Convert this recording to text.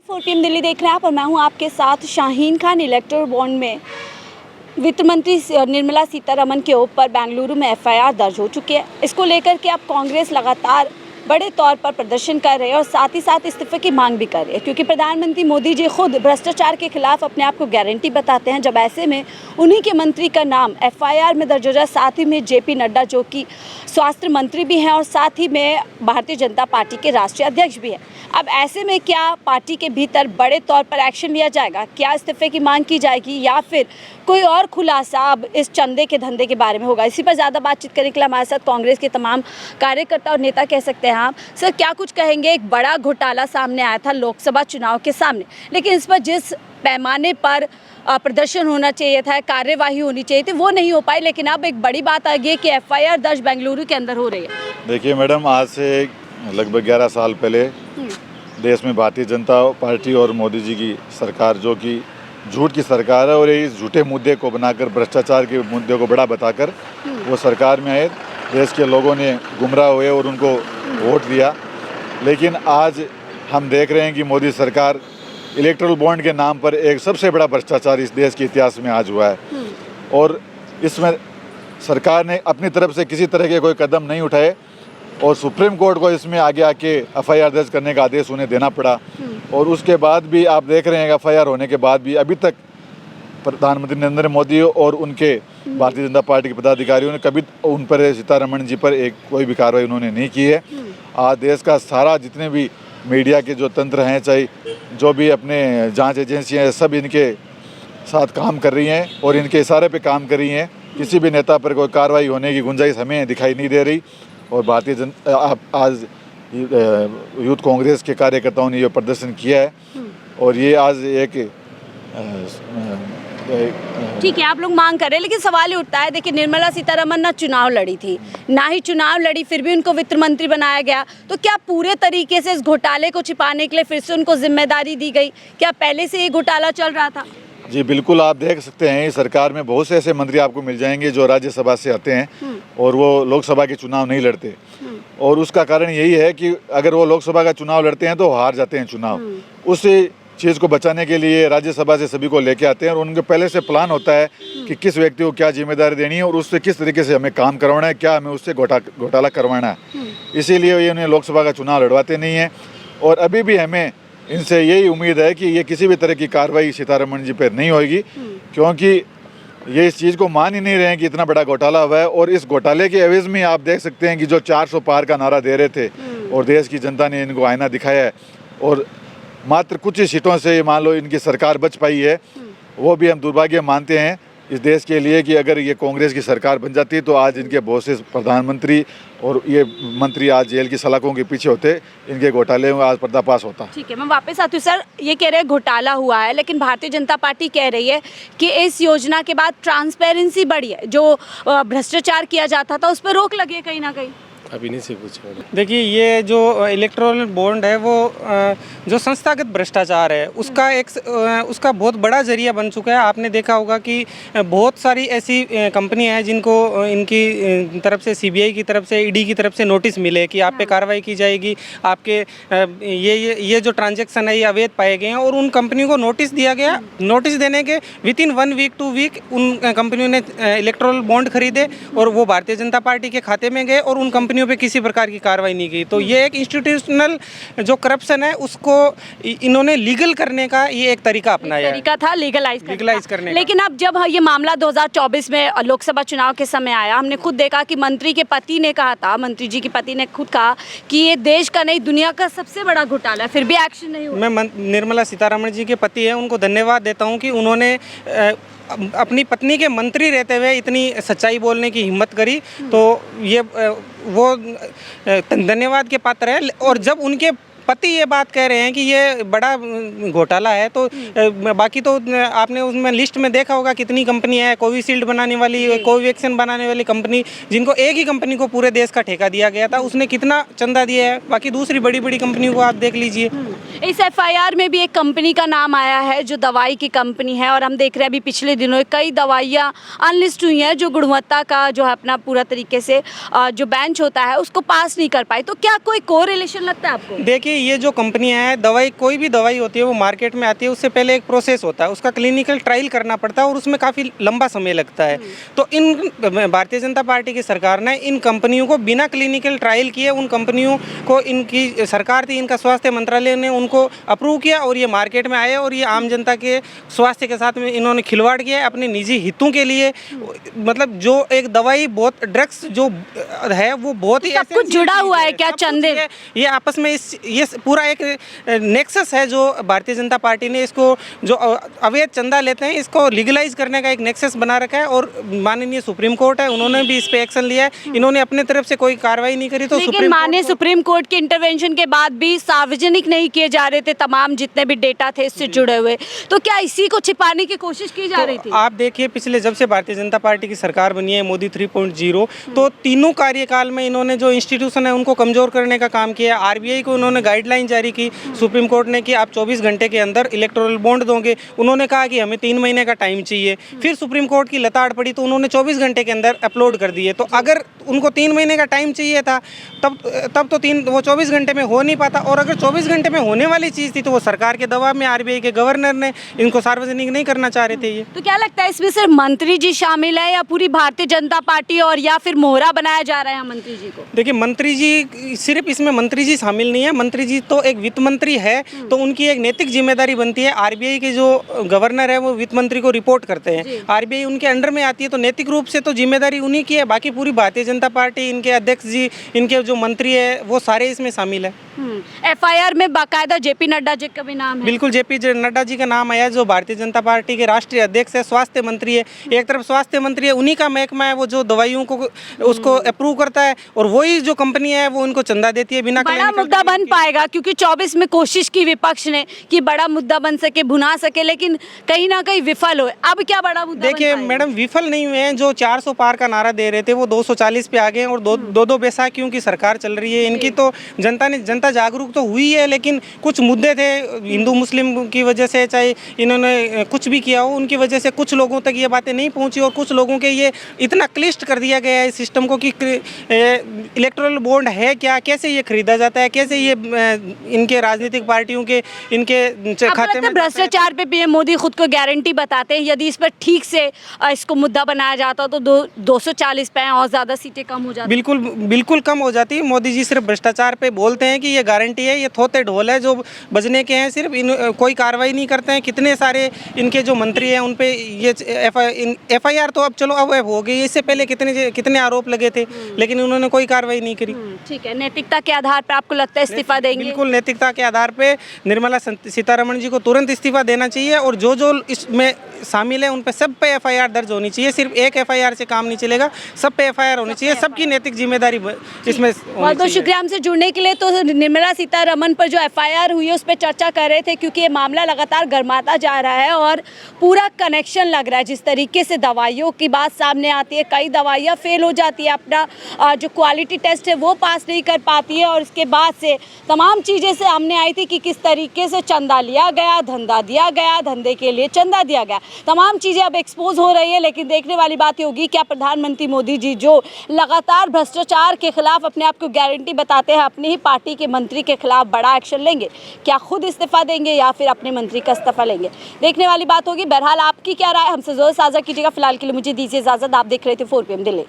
4 PM Delhi देख रहे हैं आप और मैं हूं आपके साथ शाहीन खान। इलेक्टोरल बॉन्ड में वित्त मंत्री निर्मला सीतारमण के ऊपर बेंगलुरु में FIR दर्ज हो चुकी है। इसको लेकर के अब कांग्रेस लगातार बड़े तौर पर प्रदर्शन कर रहे हैं और साथ ही साथ इस्तीफे की मांग भी कर रही है, क्योंकि प्रधानमंत्री मोदी जी खुद भ्रष्टाचार के खिलाफ अपने आप को गारंटी बताते हैं। जब ऐसे में उन्हीं के मंत्री का नाम FIR में दर्ज हो जाए, साथ ही में JP नड्डा जो कि स्वास्थ्य मंत्री भी हैं और साथ ही में भारतीय जनता पार्टी के राष्ट्रीय अध्यक्ष भी हैं, अब ऐसे में क्या पार्टी के भीतर बड़े तौर पर एक्शन लिया जाएगा? क्या इस्तीफे की मांग की जाएगी या फिर कोई और खुलासा अब इस चंदे के धंधे के बारे में होगा? इसी पर ज़्यादा बातचीत करने के लिए हमारे साथ कांग्रेस के तमाम कार्यकर्ता और नेता कह सकते हैं आप। सर, क्या कुछ कहेंगे? एक बड़ा घोटाला सामने आया था लोकसभा चुनाव के सामने, लेकिन इस पर जिस पैमाने पर प्रदर्शन होना चाहिए था, कार्यवाही होनी चाहिए थी, वो नहीं हो पाई। लेकिन अब एक बड़ी बात आ गई है कि FIR दर्ज बेंगलुरु के अंदर हो रही है। देखिए मैडम, आज से लगभग 11 साल पहले देश में भारतीय जनता पार्टी और मोदी जी की सरकार, जो कि झूठ की सरकार है, और इस झूठे मुद्दे को बनाकर, भ्रष्टाचार के मुद्दे को बड़ा बताकर वो सरकार में आए। देश के लोगों ने गुमराह हुए और उनको वोट दिया। लेकिन आज हम देख रहे हैं कि मोदी सरकार इलेक्टोरल बॉन्ड के नाम पर एक सबसे बड़ा भ्रष्टाचार इस देश के इतिहास में आज हुआ है, और इसमें सरकार ने अपनी तरफ से किसी तरह के कोई कदम नहीं उठाए और सुप्रीम कोर्ट को इसमें आगे आके FIR दर्ज करने का आदेश उन्हें देना पड़ा। और उसके बाद भी आप देख रहे हैं FIR होने के बाद भी अभी तक प्रधानमंत्री नरेंद्र मोदी और उनके भारतीय जनता पार्टी के पदाधिकारियों ने कभी उन पर, सीतारमण जी पर, एक कोई भी कार्रवाई उन्होंने नहीं की है। आज देश का सारा, जितने भी मीडिया के जो तंत्र हैं, चाहे जो भी अपने जांच एजेंसियां हैं, सब इनके साथ काम कर रही हैं और इनके इशारे पे काम कर रही हैं। किसी भी नेता पर कोई कार्रवाई होने की गुंजाइश हमें दिखाई नहीं दे रही। और भारतीय जनता आज यूथ कांग्रेस के कार्यकर्ताओं ने ये प्रदर्शन किया है और ये आज एक ठीक है, आप लोग मांग कर रहे हैं, लेकिन सवाल ये उठता है, देखिए निर्मला सीतारमण ना चुनाव लड़ी थी, ना ही चुनाव लड़ी, फिर भी उनको वित्त मंत्री बनाया गया। तो क्या पूरे तरीके से इस घोटाले को छिपाने के लिए फिर से उनको जिम्मेदारी दी गई? क्या पहले से ये घोटाला चल रहा था? जी बिल्कुल, आप देख सकते हैं इस सरकार में बहुत से ऐसे मंत्री आपको मिल जाएंगे जो राज्यसभा से आते हैं और वो लोकसभा के चुनाव नहीं लड़ते। और उसका कारण यही है कि अगर वो लोकसभा का चुनाव लड़ते हैं तो हार जाते हैं चुनाव। उस चीज़ को बचाने के लिए राज्यसभा से सभी को लेके आते हैं और उनके पहले से प्लान होता है कि किस व्यक्ति को क्या जिम्मेदारी देनी है और उससे किस तरीके से हमें काम करवाना है, क्या हमें उससे घोटाला करवाना है। इसीलिए ये उन्हें लोकसभा का चुनाव लड़वाते नहीं हैं। और अभी भी हमें इनसे यही उम्मीद है कि ये किसी भी तरह की कार्रवाई सीतारमण जी पर नहीं होगी, क्योंकि ये इस चीज़ को मान ही नहीं रहे हैं कि इतना बड़ा घोटाला हुआ है। और इस घोटाले के एवज में आप देख सकते हैं कि जो 400 पार का नारा दे रहे थे और देश की जनता ने इनको आईना दिखाया है और मात्र कुछ ही सीटों से मान लो इनकी सरकार बच पाई है, वो भी हम दुर्भाग्य मानते हैं इस देश के लिए कि अगर ये कांग्रेस की सरकार बन जाती तो आज इनके बहुत से प्रधानमंत्री और ये मंत्री आज जेल की सलाखों के पीछे होते, इनके घोटाले में आज पर्दाफाश होता। ठीक है, मैं वापस आती हूँ। सर, ये कह रहे हैं घोटाला हुआ है, लेकिन भारतीय जनता पार्टी कह रही है कि इस योजना के बाद ट्रांसपेरेंसी बढ़ी है, जो भ्रष्टाचार किया जाता था उस पर रोक लगी है कहीं ना कहीं। अभी नहीं से पूछा। देखिए, ये जो इलेक्टोरल बॉन्ड है वो जो संस्थागत भ्रष्टाचार है उसका बहुत बड़ा जरिया बन चुका है। आपने देखा होगा कि बहुत सारी ऐसी कंपनियां हैं जिनको इनकी तरफ से, CBI की तरफ से, ED की तरफ से नोटिस मिले कि आप पे कार्रवाई की जाएगी, आपके ये जो ट्रांजैक्शन है ये अवैध पाए गए हैं, और उन कंपनियों को नोटिस दिया गया। नोटिस देने के विथिन 1 वीक 2 वीक उन कंपनियों ने इलेक्टोरल बॉन्ड खरीदे और वो भारतीय जनता पार्टी के खाते में गए और उन कंपनियों पे किसी प्रकार की कार्रवाई नहीं की। तो ये एक इंस्टीट्यूशनल जो करप्शन है उसको इन्होंने लीगल करने का ये एक तरीका अपनाया, तरीका था लीगलाइज करने लेकिन अब जब ये मामला 2024 में लोकसभा चुनाव के समय आया, हमने खुद देखा कि मंत्री के पति ने कहा था, मंत्री जी के पति ने खुद कहा कि ये देश का नहीं दुनिया का सबसे बड़ा घोटाला है, फिर भी एक्शन नहीं हुआ। मैं निर्मला सीतारमण जी के पति हैं, उनको धन्यवाद देता हूँ कि उन्होंने अपनी पत्नी के मंत्री रहते हुए इतनी सच्चाई बोलने की हिम्मत करी, तो ये वो धन्यवाद के पात्र है। और जब उनके पति ये बात कह रहे हैं कि ये बड़ा घोटाला है, तो बाकी तो आपने उसमें लिस्ट में देखा होगा कितनी कंपनी है, कोविशील्ड बनाने वाली, कोवैक्सीन बनाने वाली कंपनी, जिनको एक ही कंपनी को पूरे देश का ठेका दिया गया था, उसने कितना चंदा दिया है। बाकी दूसरी बड़ी बड़ी कंपनियों को आप देख लीजिए। इस एफआईआर में भी एक कंपनी का नाम आया है जो दवाई की कंपनी है, और हम देख रहे हैं अभी पिछले दिनों कई दवाइयाँ अनलिस्ट हुई हैं जो गुणवत्ता का जो है अपना पूरा तरीके से जो बेंच होता है उसको पास नहीं कर पाई। तो क्या कोई कोरिलेशन लगता है आपको? देखिए, ये जो कंपनियां हैं, दवाई कोई भी दवाई होती है वो मार्केट में आती है, उससे पहले एक प्रोसेस होता है, उसका क्लिनिकल ट्रायल करना पड़ता है और उसमें काफ़ी लंबा समय लगता है। तो इन भारतीय जनता पार्टी की सरकार ने इन कंपनियों को बिना क्लिनिकल ट्रायल किए, उन कंपनियों को, इनकी सरकार थी, इनका स्वास्थ्य मंत्रालय ने उनको अप्रूव किया और ये मार्केट में आए और ये आम जनता के स्वास्थ्य के साथ में इन्होंने खिलवाड़ किया अपने निजी हितों के लिए। मतलब जो एक दवाई बहुत ड्रग्स जो है वो बहुत ही सब कुछ जुड़ा हुआ है क्या चंदे? ये आपस में ये पूरा एक नेक्सस है जो भारतीय जनता पार्टी ने इसको जो अवैध चंदा लेते हैं इसको लीगलाइज करने का एक नेक्सस बना रखा है। और माननीय सुप्रीम कोर्ट है, उन्होंने भी इस पे एक्शन लिया है। इन्होंने अपने तरफ से कोई कार्रवाई नहीं करी, तो लेकिन माननीय सुप्रीम कोर्ट के इंटरवेंशन के बाद भी सार्वजनिक नहीं किए जा रहे थे तमाम जितने भी डेटा थे इससे जुड़े हुए, तो क्या इसी को छिपाने की कोशिश की जा रही थी? आप देखिए, पिछले जब से भारतीय जनता पार्टी की सरकार बनी है मोदी 3.0, तो तीनों कार्यकाल में इन्होंने जो इंस्टीट्यूशन है उनको कमजोर करने का काम किया। आरबीआई को उन्होंने गाइडलाइन जारी की सुप्रीम कोर्ट ने कि आप 24 घंटे के अंदर इलेक्टोरल बॉन्ड दोगे। उन्होंने कहा कि हमें 3 महीने का टाइम चाहिए। फिर सुप्रीम कोर्ट की लताड़ पड़ी तो उन्होंने 24 घंटे के अंदर अपलोड कर दिए। तो अगर उनको 3 महीने का टाइम चाहिए था तब तो वो 24 घंटे में हो नहीं पाता। और अगर 24 घंटे में होने वाली चीज़ थी तो वो सरकार के दबाव में आरबीआई के गवर्नर ने इनको सार्वजनिक नहीं करना चाह रहे थे। ये तो क्या लगता है इसमें सिर्फ मंत्री जी शामिल है या पूरी भारतीय जनता पार्टी, और या फिर मोहरा बनाया जा रहा है मंत्री जी को? देखिए, मंत्री जी सिर्फ इसमें मंत्री जी शामिल नहीं है। मंत्री जी तो एक वित्त मंत्री है, तो उनकी एक नैतिक जिम्मेदारी बनती है। आरबीआई के जो गवर्नर है वो वित्त मंत्री को रिपोर्ट करते हैं, आरबीआई उनके अंडर में आती है, तो नैतिक रूप से तो जिम्मेदारी उन्हीं की है। बाकी पूरी भारतीय जनता पार्टी, इनके अध्यक्ष जी, इनके जो मंत्री है वो सारे इसमें शामिल है। एफआईआर में बाकायदा जेपी नड्डा जी का भी नाम है? बिल्कुल, जेपी नड्डा जी का नाम आया, जो भारतीय जनता पार्टी के राष्ट्रीय अध्यक्ष है, स्वास्थ्य मंत्री है। एक तरफ स्वास्थ्य मंत्री है, उन्हीं का महकमा है वो जो दवाइयों को उसको अप्रूव करता है, और वही जो कंपनी है वो उनको चंदा देती है बिना। बड़ा मुद्दा बन पाएगा क्योंकि 24 में कोशिश की विपक्ष ने कि बड़ा मुद्दा बन सके, भुना सके, लेकिन कहीं ना कहीं विफल हुए। अब क्या बड़ा मुद्दा? देखिए मैडम, विफल नहीं हुए हैं। जो 400 पार का नारा दे रहे थे वो 240 पे आ गए, और दो बैसाखियों की सरकार चल रही है इनकी। तो जनता जागरूक तो हुई है, लेकिन कुछ मुद्दे थे हिंदू मुस्लिम की वजह से, चाहे इन्होंने कुछ भी किया हो, उनकी वजह से कुछ लोगों तक ये बातें नहीं पहुंची, और कुछ लोगों के ये इतना क्लिष्ट कर दिया गया है इस सिस्टम को कि इलेक्टोरल बॉन्ड है क्या, कैसे ये खरीदा जाता है, कैसे ये इनके राजनीतिक पार्टियों के इनके खाते में। भ्रष्टाचार पे पीएम मोदी खुद को गारंटी बताते हैं, यदि इस पर ठीक से इसको मुद्दा बनाया जाता तो 240 पे और ज़्यादा सीटें कम हो जाती। बिल्कुल कम हो जाती। मोदी जी सिर्फ भ्रष्टाचार पे बोलते हैं कि ये गारंटी है, ये थोते ढोल है जो बजने के हैं, सिर्फ कोई कार्रवाई नहीं करते हैं। कितने सारे इनके जो मंत्री हैं उन पे ये एफआईआर तो अब चलो अब हो गई, इससे पहले कितने आरोप लगे थे, लेकिन उन्होंने कोई कार्रवाई नहीं करी। ठीक है, नैतिकता के आधार पर आपको लगता है इस्तीफा देंगे? बिल्कुल, नैतिकता के आधार पे निर्मला सीतारमण जी को तुरंत इस्तीफा देना चाहिए, और जो इसमें शामिल है उन पे सब पे एफआईआर दर्ज होनी चाहिए। सिर्फ एक एफआईआर से काम नहीं चलेगा, सब पे एफआईआर होनी चाहिए, सबकी नैतिक जिम्मेदारी इसमें। बहुत बहुत शुक्रिया हमसे जुड़ने के लिए। तो निर्मला सीतारमण पर जो एफआईआर हुई है उस पर चर्चा कर रहे थे, क्योंकि ये मामला लगातार गर्माता जा रहा है और पूरा कनेक्शन लग रहा है। जिस तरीके से दवाइयों की बात सामने आती है, कई दवाइयाँ फेल हो जाती है, अपना जो क्वालिटी टेस्ट है वो पास नहीं कर पाती है, और इसके बाद से तमाम चीज़ें से सामने आई थी कि किस तरीके से चंदा लिया गया, धंधा दिया गया, धंधे के लिए चंदा दिया गया, तमाम चीज़ें अब एक्सपोज हो रही है। लेकिन देखने वाली बात होगी क्या प्रधानमंत्री मोदी जी जो लगातार भ्रष्टाचार के खिलाफ अपने आप को गारंटी बताते हैं, अपनी ही पार्टी के मंत्री के खिलाफ बड़ा एक्शन लेंगे? क्या खुद इस्तीफा देंगे या फिर अपने मंत्री का इस्तीफा लेंगे? देखने वाली बात होगी। बहरहाल आपकी क्या राय, हमसे जरूर साझा कीजिएगा। फिलहाल के लिए मुझे दीजिए इजाजत। आप देख रहे थे 4 PM दिल्ली।